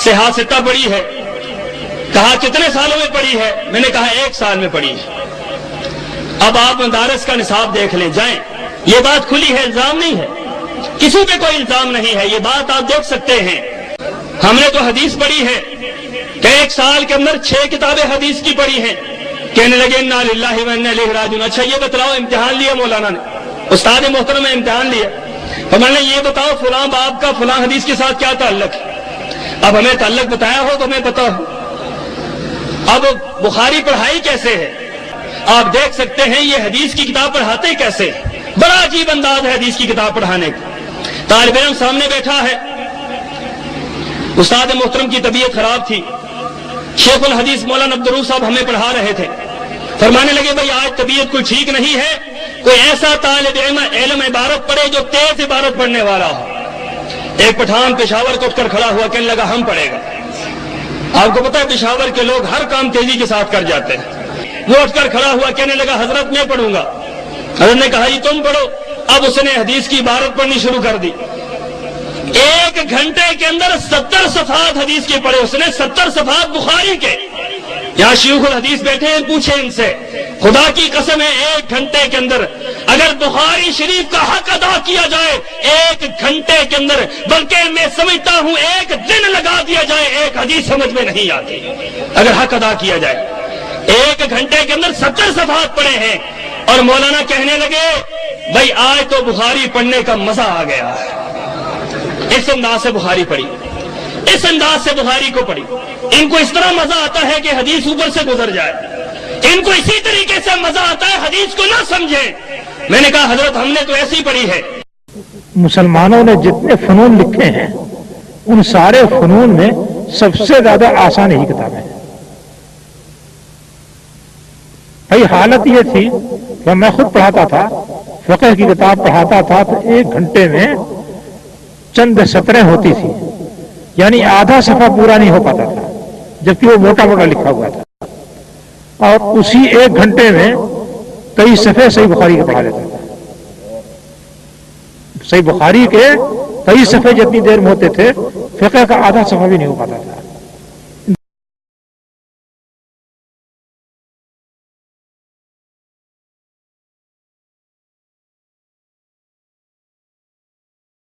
سے حادثہ پڑی ہے. کہا کتنے سالوں میں پڑی ہے؟ میں نے کہا 1 سال میں پڑی ہے. اب آپ مدارس کا نصاب دیکھ لیں، جائیں. یہ بات کھلی ہے، الزام نہیں ہے، کسی پہ کوئی الزام نہیں ہے، یہ بات آپ دیکھ سکتے ہیں. ہم نے تو حدیث پڑھی ہے کہ 1 سال کے اندر 6 کتابیں حدیث کی پڑھی ہیں. کہنے لگے انا للہ و انا الیہ راجعون. اچھا یہ بتلاؤ، امتحان لیا مولانا نے، استاد محترم نے امتحان لیا، تو میں نے یہ بتاؤ فلاں باب کا فلاں حدیث کے ساتھ کیا تعلق ہے. اب ہمیں تعلق بتایا ہو تو ہمیں پتا ہو. اب بخاری پڑھائی کیسے ہے آپ دیکھ سکتے ہیں. یہ حدیث کی کتاب پڑھاتے کیسے؟ بڑا عجیب انداز ہے حدیث کی کتاب پڑھانے کا. طالب علم سامنے بیٹھا ہے، استاد محترم کی طبیعت خراب تھی، شیخ الحدیث مولانا عبدالروف صاحب ہمیں پڑھا رہے تھے. فرمانے لگے بھائی آج طبیعت کوئی ٹھیک نہیں ہے، کوئی ایسا طالب علم عبارت پڑھے جو تیز عبارت پڑھنے والا ہو. ایک پٹھان پشاور کو اٹھ کر کھڑا ہوا، کہنے لگا ہم پڑھے گا. آپ کو پتا ہے پشاور کے لوگ ہر کام تیزی کے ساتھ کر جاتے ہیں. وہ اٹھ کر کھڑا ہوا، کہنے لگا حضرت میں پڑھوں گا. حضرت نے کہا جی تم پڑھو. اب اس نے حدیث کی عبارت پڑھنی شروع کر دی. 1 گھنٹے کے اندر 70 صفحات حدیث کے پڑھے اس نے، 70 صفحات بخاری کے. یہاں شیخ الحدیث بیٹھے ہیں، پوچھیں ان سے، خدا کی قسم ہے 1 گھنٹے کے اندر اگر بخاری شریف کا حق ادا کیا جائے 1 گھنٹے کے اندر، بلکہ میں سمجھتا ہوں 1 دن لگا دیا جائے، ایک حدیث سمجھ میں نہیں آتی اگر حق ادا کیا جائے. 1 گھنٹے کے اندر 70 صفحات پڑھے ہیں. اور مولانا کہنے لگے بھائی آج تو بخاری پڑھنے کا مزہ آ گیا. اس انداز سے بخاری پڑھی، اس انداز سے بخاری کو پڑھی. ان کو اس طرح مزہ آتا ہے کہ حدیث اوپر سے گزر جائے. ان کو اسی طریقے سے مزہ آتا ہے حدیث کو نہ سمجھیں. میں نے کہا حضرت ہم نے تو ایسی پڑھی ہے. مسلمانوں نے جتنے فنون لکھے ہیں ان سارے فنون میں سب سے زیادہ آسان یہی کتاب ہے. بھائی حالت یہ تھی کہ میں خود پڑھاتا تھا، فقہ کی کتاب پڑھاتا تھا تو 1 گھنٹے میں چند سطریں ہوتی تھی، یعنی آدھا صفحہ پورا نہیں ہو پاتا تھا، جبکہ وہ موٹا موٹا لکھا ہوا تھا. اور اسی 1 گھنٹے میں کئی صفحے صحیح بخاری کے پڑھا لیتا تھا. صحیح بخاری کے کئی صفحے جتنی دیر میں ہوتے تھے، فقہ کا آدھا صفحہ بھی نہیں ہو پاتا تھا.